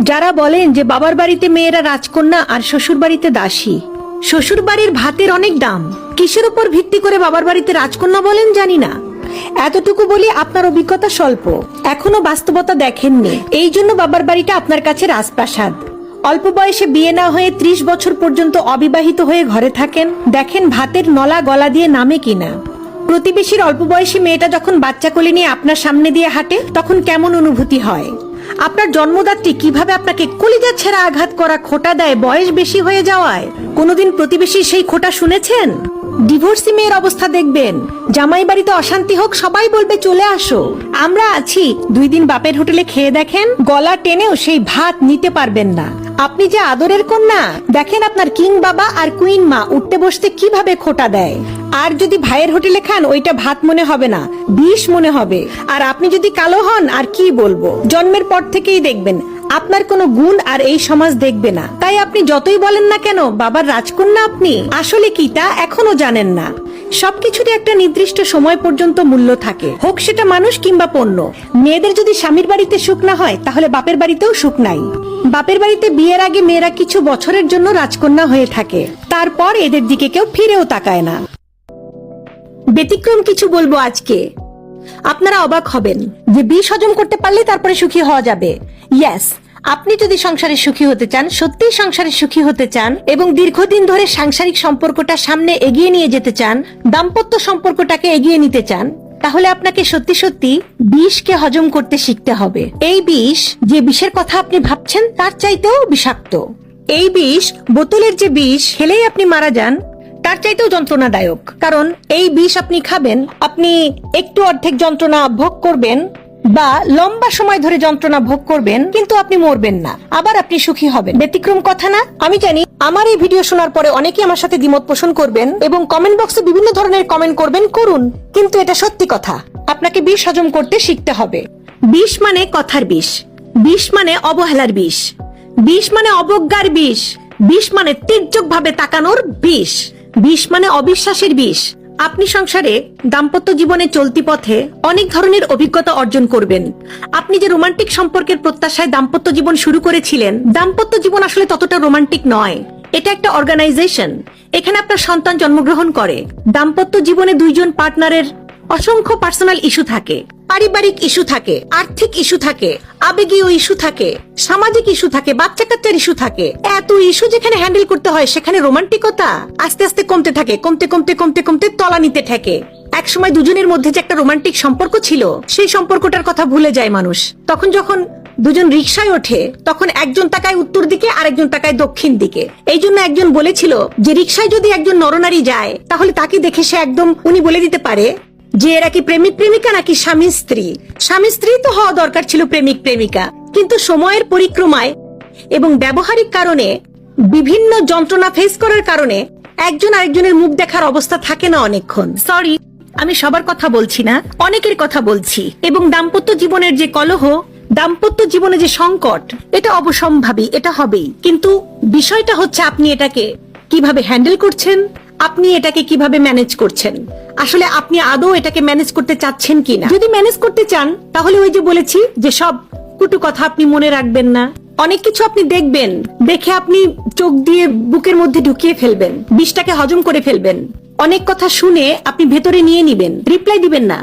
যারা বলেন যে বাবার বাড়িতে মেয়েরা রাজকন্যা আর শ্বশুর বাড়িতে দাসী, শ্বশুর বাড়ির ভাতের অনেক দাম, কিসের উপর ভিত্তি করে বাবার বাড়িতে রাজকন্যা বলেন জানি না। এতটুকু বলি, আপনার অভিজ্ঞতা স্বল্প, এখনো বাস্তবতা দেখেননি, এই জন্য বাবার বাড়িটা আপনার কাছে রাজপ্রাসাদ। অল্প বয়সে বিয়ে না হয়ে 30 বছর পর্যন্ত অবিবাহিত হয়ে ঘরে থাকেন, দেখেন ভাতের নলা গলা দিয়ে নামে কিনা। প্রতিবেশীর অল্প বয়সী মেয়েটা যখন বাচ্চা কোলে নিয়ে আপনার সামনে দিয়ে হাঁটে তখন কেমন অনুভূতি হয়? আপনার জন্মদাত্রী কিভাবে আপনাকে কলিজা ছেঁড়া আঘাত করা খোঁটা দেয় বয়স বেশি হয়ে যাওয়ায়? কোনোদিন প্রতিবেশীর সেই খোঁটা শুনেছেন? ডিভোর্সি মেয়ের অবস্থা দেখবেন, জামাই বাড়িতে অশান্তি হোক সবাই বলবে চলে আসো, আমরা আছি। 2 দিন বাপের হোটেলে খেয়ে দেখেন, গলা টেনেও সেই ভাত নিতে পারবেন না। আপনি যে আদরের কন্যা, দেখেন আপনার কিং বাবা আর কুইন মা উঠতে বসতে কিভাবে খোঁটা দেয়। আর যদি ভাইয়ের হোটেলে খান, ওইটা ভাত মনে হবে না, বিষ মনে হবে। আর আপনি যদি কালো হন, আর কি বলবো, জন্মের পর থেকেই দেখবেন আপনার কোনো গুণ আর এই সমাজ দেখবে না। তাই আপনি যতই বলেন না কেন বাবার রাজকন্যা, আপনি আসলে কি তা এখনো জানেন না। সবকিছুরই একটা নির্দিষ্ট সময় পর্যন্ত মূল্য থাকে, হোক সেটা মানুষ কিংবা পণ্য। মেয়েদের যদি স্বামীর বাড়িতে সুখ না হয়, তাহলে বাপের বাড়িতেও সুখ নাই। বাপের বাড়িতে বিয়ের আগে মেয়েরা কিছু বছরের জন্য রাজকন্যা হয়ে থাকে, তারপর এদের দিকে কেউ ফিরেও তাকায় না। ব্যতিক্রম কিছু বলবো আজকে, আপনারা অবাক হবেন যে বিষ হজম করতে পারলে তারপরে সুখী হওয়া যাবে। ইয়েস, আপনি যদি সংসারে সুখী হতে চান, সত্যি সংসারে সুখী হতে চান এবং দীর্ঘদিন ধরে সাংসারিক সম্পর্কটা সামনে এগিয়ে নিয়ে যেতে চান, দাম্পত্য সম্পর্কটাকে এগিয়ে নিতে চান, তাহলে আপনাকে সত্যি সত্যি বিষকে হজম করতে শিখতে হবে। এই বিষ, যে বিষের কথা আপনি ভাবছেন তার চাইতেও বিষাক্ত। এই বিষ, বোতলের যে বিষ খেলেই আপনি মারা যান, তার চাইতেও যন্ত্রণাদায়ক। কারণ এই বিষ আপনি খাবেন, আপনি একটু অর্ধেক যন্ত্রণা ভোগ করবেন বা লম্বা সময় ধরে যন্ত্রণা ভোগ করবেন, কিন্তু আপনি মরবেন না, আবার আপনি সুখী হবেন। ব্যতিক্রম কথা না? আমি জানি আমার এই ভিডিও শোনার পরে অনেকেই আমার সাথে দ্বিমত পোষণ করবেন এবং কমেন্ট বক্সে বিভিন্ন ধরনের কমেন্ট করবেন, করুন, কিন্তু এটা সত্যি কথা। আপনাকে বিষ হজম করতে শিখতে হবে। বিষ মানে কথার বিষ, বিষ মানে অবহেলার বিষ, বিষ মানে অবজ্ঞার বিষ, বিষ মানে তীর্যক ভাবে তাকানোর বিষ, বিষ মানে অবিশ্বাসের বিষ। আপনি সংসারে দাম্পত্য জীবনে চলতি পথে অনেক ধরনের অভিজ্ঞতা অর্জন করবেন। আপনি যে রোমান্টিক সম্পর্কের প্রত্যাশায় দাম্পত্য জীবন শুরু করেছিলেন, দাম্পত্য জীবন আসলে ততটা রোমান্টিক নয়। এটা একটা অর্গানাইজেশন, এখানে আপনার সন্তান জন্মগ্রহণ করে। দাম্পত্য জীবনে 2 জন পার্টনারের অসংখ্য পার্সোনাল ইস্যু থাকে, পারিবারিক ইস্যু থাকে, আর্থিক ইস্যু থাকে, আবেগীয় ইস্যু থাকে, সামাজিক ইস্যু থাকে, বাচ্চা কাচ্চার ইস্যু থাকে। এত ইস্যু যেখানে হ্যান্ডেল করতে হয়, সেখানে রোমান্টিকতা আস্তে আস্তে কমতে থাকে, কমতে কমতে কমতে কমতে তলানিতে ঠেকে। একসময় দুজনের মধ্যে যে একটা রোমান্টিক সম্পর্ক ছিল, সেই সম্পর্কটার কথা ভুলে যায় মানুষ। তখন যখন 2 জন রিকশায় ওঠে, তখন একজন তাকায় উত্তর দিকে আর একজন তাকায় দক্ষিণ দিকে। এই জন্য একজন বলেছিল যে রিকশায় যদি একজন নরনারী যায়, তাহলে তাকে দেখে সে একদম উনি বলে দিতে পারে যে এরা কি প্রেমিক প্রেমিকা নাকি স্বামী স্ত্রী। স্বামী স্ত্রী তো হওয়া দরকার ছিল প্রেমিক প্রেমিকা, কিন্তু সময়ের পরিক্রমায় এবং ব্যবহারিক কারণে, বিভিন্ন যন্ত্রণা ফেস করার কারণে একজন আরেকজনের মুখ দেখার অবস্থা থাকে না অনেকক্ষণ। সরি, আমি সবার কথা বলছি না, অনেকের কথা বলছি। এবং দাম্পত্য জীবনের যে কলহ, দাম্পত্য জীবনে যে সংকট, এটা অবশ্যম্ভাবী, এটা হবেই। কিন্তু বিষয়টা হচ্ছে আপনি এটাকে কিভাবে হ্যান্ডেল করছেন, আপনি এটাকে কিভাবে ম্যানেজ করছেন। আসলে আপনি আদৌ এটাকে ম্যানেজ করতে চাচ্ছেন কিনা। যদি ম্যানেজ করতে চান, তাহলে ওই যে বলেছি যে সব কুটু কথা আপনি মনে রাখবেন না, অনেক কিছু আপনি দেখবেন, দেখে আপনি চোখ দিয়ে বুকের মধ্যে ঢুকিয়ে ফেলবেন, বিষটাকে হজম করে ফেলবেন। অনেক কথা শুনে আপনি ভেতরে নিয়ে নিবেন, রিপ্লাই দিবেন না।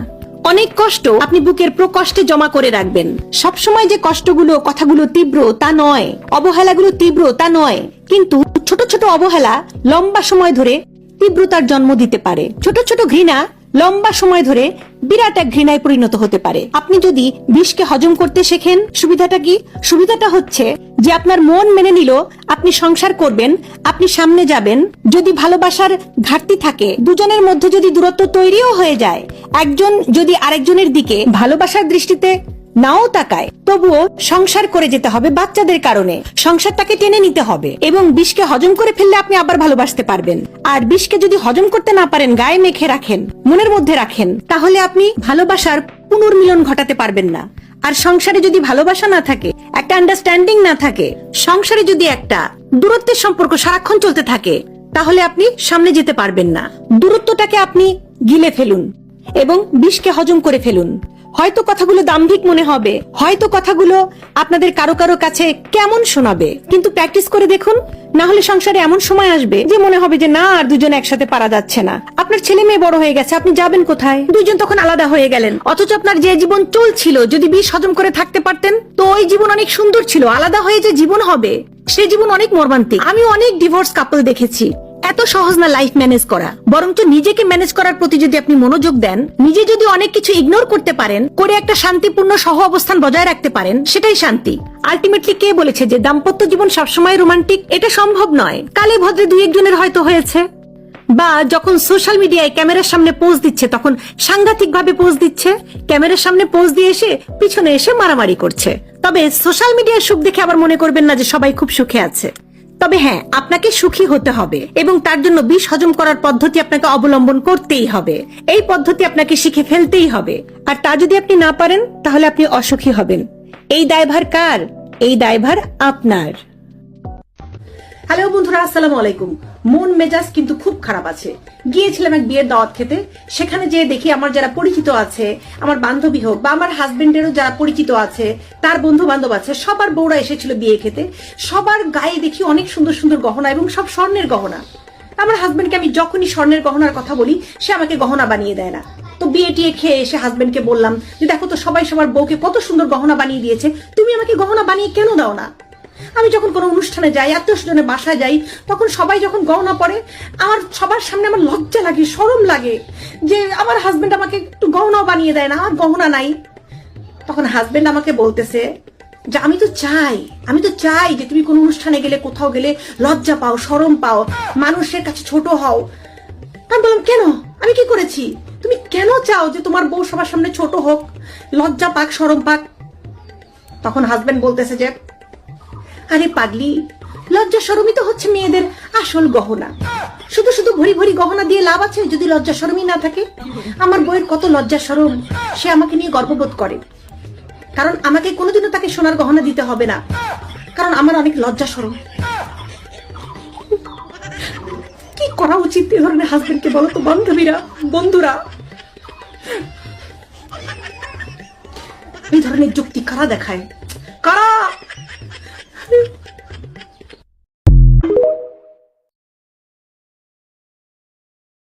অনেক কষ্ট আপনি বুকের প্রকষ্টে জমা করে রাখবেন। সবসময় যে কষ্টগুলো, কথাগুলো তীব্র তা নয়, অবহেলাগুলো তীব্র তা নয়, কিন্তু ছোট ছোট অবহেলা লম্বা সময় ধরে তীব্রতার জন্ম দিতে পারে। ছোট ছোট ঘৃণা লম্বা সময় ধরে বিরাট এক ঘৃণায় পরিণত হতে পারে। আপনি যদি বিষকে হজম করতে শেখেন, সুবিধাটা কি? সুবিধাটা হচ্ছে যে আপনার মন মেনে নিল আপনি সংসার করবেন, আপনি সামনে যাবেন। যদি ভালোবাসার ঘাটতি থাকে, দুজনের মধ্যে যদি দূরত্ব তৈরিও হয়ে যায়, একজন যদি আরেকজনের দিকে ভালোবাসার দৃষ্টিতে নাও তাকায়, তবুও সংসার করে যেতে হবে বাচ্চাদের কারণে, সংসারটাকে টেনে নিতে হবে এবং বিষকে হজম করে ফেললে আপনি আবার ভালোবাসতে পারবেন। আর বিষকে যদি হজম করতে না পারেন, গায়ে মেখে রাখেন, মনের মধ্যে রাখেন, তাহলে আপনি ভালোবাসার পুনর্মিলন ঘটাতে পারবেন না। আর সংসারে যদি ভালোবাসা না থাকে, একটা আন্ডারস্ট্যান্ডিং না থাকে, সংসারে যদি একটা দূরত্বের সম্পর্ক সারাক্ষণ চলতে থাকে, তাহলে আপনি সামনে যেতে পারবেন না। দূরত্বটাকে আপনি গিলে ফেলুন এবং বিষকে হজম করে ফেলুন। হয়তো কথাগুলো দাম্ভিক মনে হবে, হয়তো কথাগুলো আপনাদের কারো কারো কাছে কেমন শোনাবে, কিন্তু প্র্যাকটিস করে দেখুন, না হলে সংসারে এমন সময় আসবে যে মনে হবে যে না, আর দুজন একসাথে পারা যাচ্ছে না। আপনার ছেলে মেয়ে বড় হয়ে গেছে, আপনি যাবেন কোথায়? দুজন তখন আলাদা হয়ে গেলেন, অথচ আপনার যে জীবন চলছিল, যদি বিষ হজম করে থাকতে পারতেন তো ওই জীবন অনেক সুন্দর ছিল। আলাদা হয়ে যে জীবন হবে সে জীবন অনেক মর্মান্তিক। আমি অনেক ডিভোর্স কাপল দেখেছি। এত সহজ না লাইফ ম্যানেজ করা, বরঞ্চ নিজেকে ম্যানেজ করার প্রতি যদি আপনি মনোযোগ দেন, নিজে যদি অনেক কিছু ইগনোর করতে পারেন, করে একটা শান্তিপূর্ণ সহ অবস্থান বজায় রাখতে পারেন, সেটাই শান্তি। আলটিমেটলি কে বলেছে যে দাম্পত্য জীবন সবসময় রোমান্টিক? এটা সম্ভব নয়। কালে ভদ্রে দুই একজনের হয়তো হয়েছে, বা যখন সোশ্যাল মিডিয়ায় ক্যামেরার সামনে পোজ দিচ্ছে তখন সাংঘাতিক ভাবে পোজ দিচ্ছে, ক্যামেরার সামনে পোজ দিয়ে এসে পিছনে এসে মারামারি করছে। তবে সোশ্যাল মিডিয়ার সুখ দেখে আবার মনে করবেন না যে সবাই খুব সুখে আছে। তবে হ্যাঁ, আপনাকে সুখী হতে হবে এবং তার জন্য বিষ হজম করার পদ্ধতি আপনাকে অবলম্বন করতেই হবে। এই পদ্ধতি আপনাকে শিখে ফেলতেই হবে, আর তা যদি আপনি না পারেন তাহলে আপনি অসুখী হবেন। এই দায়ভার কার? এই দায়ভার আপনার। হ্যালো বন্ধুরা, আসসালামু আলাইকুম। মন মেজাজ কিন্তু খুব খারাপ আছে। গিয়েছিলাম এক বিয়ের দাওয়াত খেতে। সেখানে যেয়ে দেখি আমার যারা পরিচিত আছে, আমার বান্ধবী হোক বা আমার হাজবেন্ডেরও যারা পরিচিত আছে, তার বন্ধু বান্ধব আছে, সবার বউরা এসেছিল বিয়ে খেতে। সবার গায়ে দেখি অনেক সুন্দর সুন্দর গহনা এবং সব স্বর্ণের গহনা। আমার হাজবেন্ডকে আমি যখনই স্বর্ণের গহনার কথা বলি, সে আমাকে গহনা বানিয়ে দেয় না। তো বিয়ে টিয়ে খেয়ে এসে হাজবেন্ডকে বললাম যে দেখো তো, সবাই সবার বউকে কত সুন্দর গহনা বানিয়ে দিয়েছে, তুমি আমাকে গহনা বানিয়ে কেন দাও না? আমি যখন কোনো অনুষ্ঠানে যাই, আত্মীয় স্বজনের বাসায় যাই, তখন সবাই যখন গহনা পরে, আমার সবার সামনে আমার লজ্জা লাগে, শরম লাগে যে আমার হাজবেন্ড আমাকে একটু গহনাও বানিয়ে দেয় না, আমার গহনা নাই। তখন হাজবেন্ড আমাকে বলতেছে যে আমি তো চাই যে তুমি কোনো অনুষ্ঠানে গেলে, কোথাও গেলে লজ্জা পাও, শরম পাও, মানুষের কাছে ছোট হও। আমি বললাম কেন, আমি কি করেছি? তুমি কেন চাও যে তোমার বউ সবার সামনে ছোট হোক, লজ্জা পাক, শরম পাক? তখন হাজবেন্ড বলতেছে যে আরে পাগলি, লজ্জা শরমই তো হচ্ছে মেয়েদের আসল গহনা। শুধু শুধু ভরি ভরি গহনা দিয়ে লাভ আছে যদি লজ্জা শরমই না থাকে? আমার বউয়ের কত লজ্জা শরম, সে আমাকে নিয়ে গর্ববোধ করে, কারণ আমাকে কোনোদিনও তাকে সোনার গহনা দিতে হবে না, কারণ আমার অনেক লজ্জা শরম। কি করা উচিত এই ধরনের হাজবেন্ডকে বলো তো বান্ধবীরা, বন্ধুরা? এই ধরনের যুক্তি কারা দেখায়? কারা